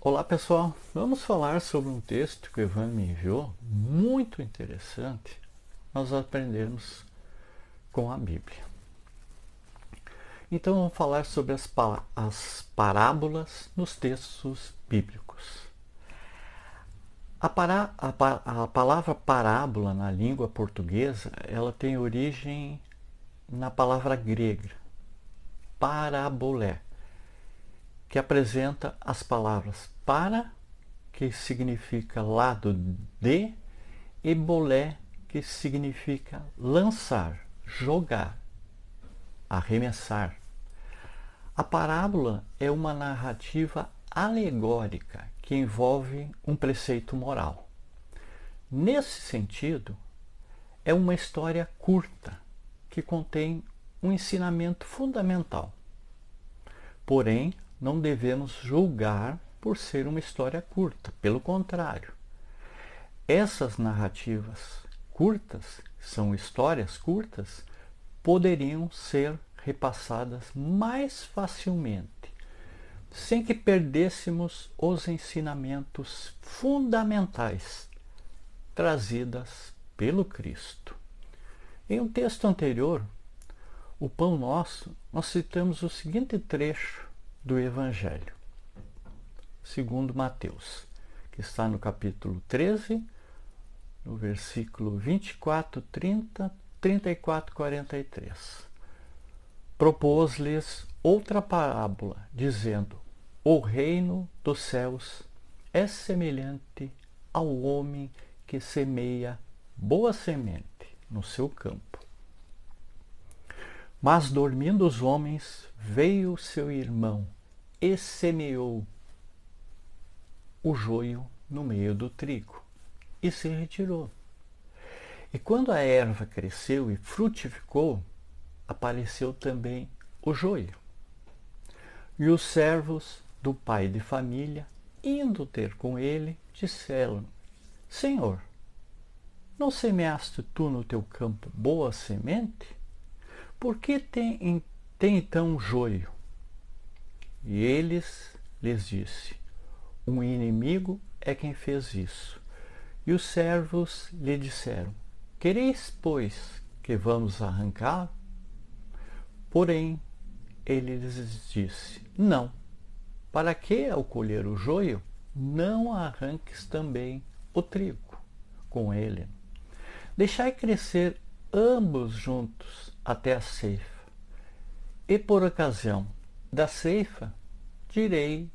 Olá pessoal, vamos falar sobre um texto que o Ivan me enviou, muito interessante, nós aprendermos com a Bíblia. Então vamos falar sobre as parábolas nos textos bíblicos. A palavra parábola na língua portuguesa, ela tem origem na palavra grega, parabolé, que apresenta as palavras para, que significa lado de, e bolé, que significa lançar, jogar, arremessar. A parábola é uma narrativa alegórica que envolve um preceito moral. Nesse sentido, é uma história curta que contém um ensinamento fundamental. Porém, não devemos julgar por ser uma história curta, pelo contrário. Essas narrativas curtas, são histórias curtas, poderiam ser repassadas mais facilmente, sem que perdêssemos os ensinamentos fundamentais trazidas pelo Cristo. Em um texto anterior, o Pão Nosso, nós citamos o seguinte trecho do Evangelho, segundo Mateus, que está no capítulo 13, no versículo 24, 30, 34 e 43. Propôs-lhes outra parábola, dizendo: O reino dos céus é semelhante ao homem que semeia boa semente no seu campo. Mas dormindo os homens, veio seu irmão e semeou o joio no meio do trigo e se retirou. E quando a erva cresceu e frutificou, apareceu também o joio. E os servos do pai de família, indo ter com ele, disseram: Senhor, não semeaste tu no teu campo boa semente? Por que tem então joio? E lhes disse: Um inimigo é quem fez isso. E os servos lhe disseram: Quereis, pois, que vamos arrancar? Porém, ele lhes disse: Não. Para que, ao colher o joio, não arranques também o trigo com ele? Deixai crescer ambos juntos até a ceifa. E por ocasião da ceifa, direi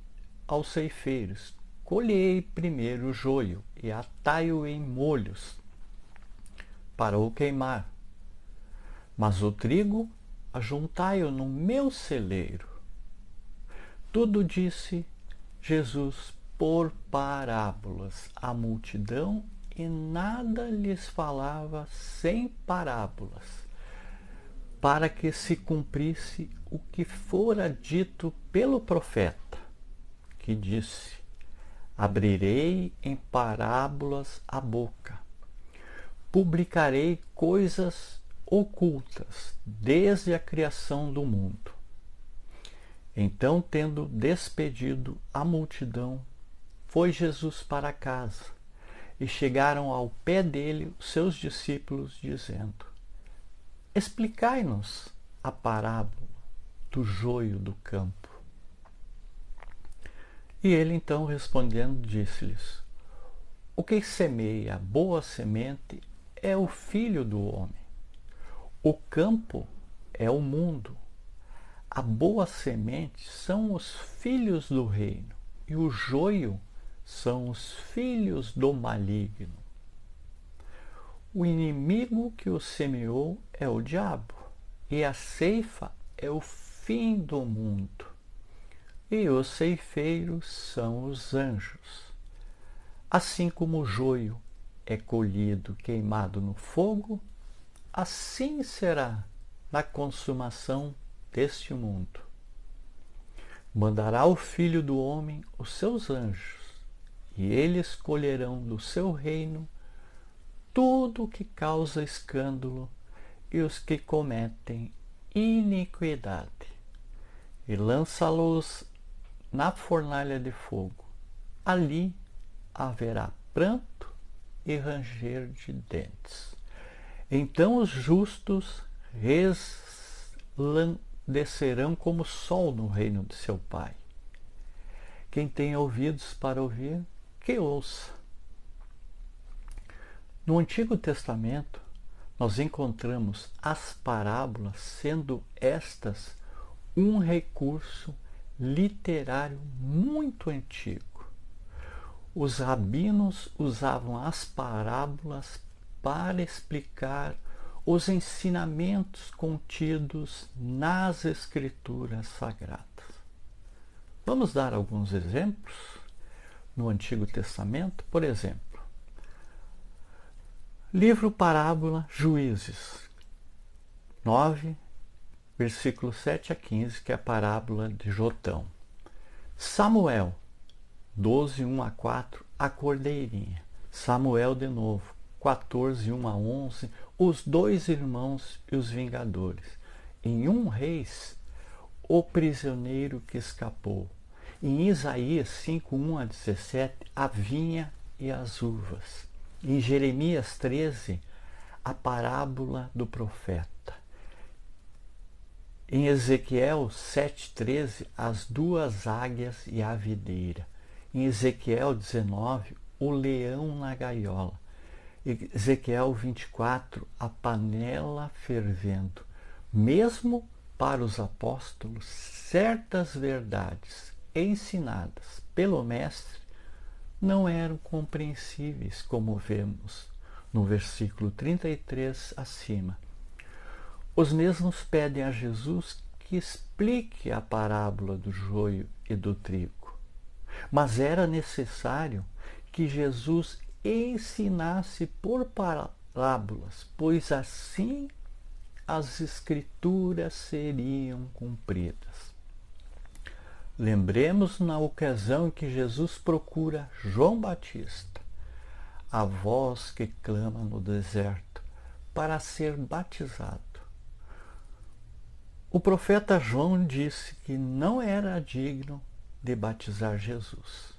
aos ceifeiros: Colhei primeiro o joio e atai-o em molhos para o queimar, mas o trigo ajuntai-o no meu celeiro. Tudo disse Jesus por parábolas à multidão, e nada lhes falava sem parábolas, para que se cumprisse o que fora dito pelo profeta, que disse: Abrirei em parábolas a boca, publicarei coisas ocultas desde a criação do mundo. Então, tendo despedido a multidão, foi Jesus para casa, e chegaram ao pé dele os seus discípulos, dizendo: Explicai-nos a parábola do joio do campo. E ele então, respondendo, disse-lhes: O que semeia a boa semente é o Filho do homem. O campo é o mundo. A boa semente são os filhos do reino, e o joio são os filhos do maligno. O inimigo que o semeou é o diabo, e a ceifa é o fim do mundo, e os ceifeiros são os anjos. Assim como o joio é colhido queimado no fogo, assim será na consumação deste mundo. Mandará o Filho do homem os seus anjos, e eles colherão do seu reino tudo o que causa escândalo e os que cometem iniquidade, e lançá-los na fornalha de fogo. Ali haverá pranto e ranger de dentes. Então os justos resplandecerão como o sol no reino de seu Pai. Quem tem ouvidos para ouvir, que ouça. No Antigo Testamento, nós encontramos as parábolas, sendo estas um recurso literário muito antigo. Os rabinos usavam as parábolas para explicar os ensinamentos contidos nas Escrituras Sagradas. Vamos dar alguns exemplos no Antigo Testamento, por exemplo. Livro Parábola Juízes 9, versículo 7 a 15, que é a parábola de Jotão. Samuel 12, 1 a 4, a cordeirinha. Samuel de novo, 14, 1 a 11, os dois irmãos e os vingadores. Em 1 Reis, o prisioneiro que escapou. Em Isaías 5, 1 a 17, a vinha e as uvas. Em Jeremias 13, a parábola do profeta. Em Ezequiel 7,13, as duas águias e a videira. Em Ezequiel 19, o leão na gaiola. Ezequiel 24, a panela fervendo. Mesmo para os apóstolos, certas verdades ensinadas pelo Mestre não eram compreensíveis, como vemos no versículo 33 acima. Os mesmos pedem a Jesus que explique a parábola do joio e do trigo. Mas era necessário que Jesus ensinasse por parábolas, pois assim as Escrituras seriam cumpridas. Lembremos na ocasião em que Jesus procura João Batista, a voz que clama no deserto, para ser batizado. O profeta João disse que não era digno de batizar Jesus,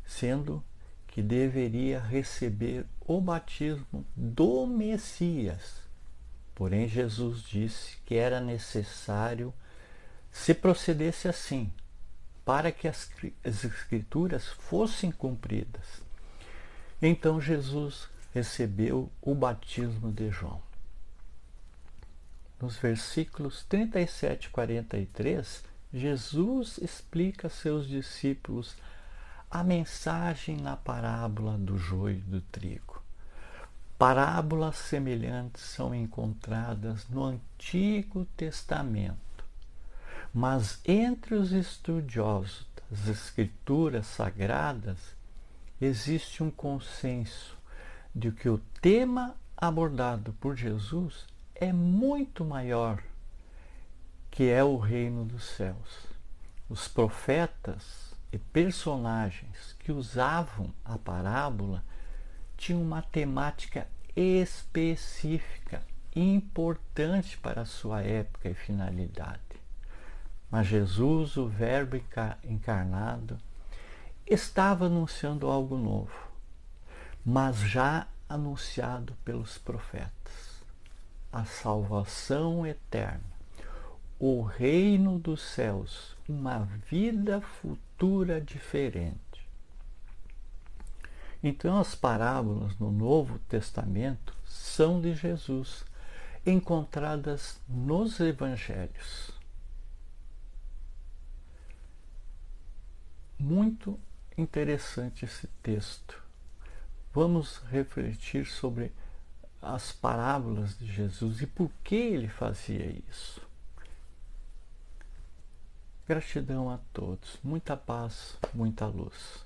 sendo que deveria receber o batismo do Messias. Porém, Jesus disse que era necessário se procedesse assim, para que as Escrituras fossem cumpridas. Então Jesus recebeu o batismo de João. Nos versículos 37 e 43, Jesus explica a seus discípulos a mensagem na parábola do joio e do trigo. Parábolas semelhantes são encontradas no Antigo Testamento, mas entre os estudiosos das Escrituras Sagradas existe um consenso de que o tema abordado por Jesus é muito maior, que é o reino dos céus. Os profetas e personagens que usavam a parábola tinham uma temática específica, importante para a sua época e finalidade. Mas Jesus, o Verbo encarnado, estava anunciando algo novo, mas já anunciado pelos profetas: a salvação eterna, o reino dos céus, uma vida futura diferente. Então, as parábolas no Novo Testamento são de Jesus, encontradas nos Evangelhos. Muito interessante esse texto. Vamos refletir sobre as parábolas de Jesus e por que ele fazia isso. Gratidão a todos. Muita paz, muita luz.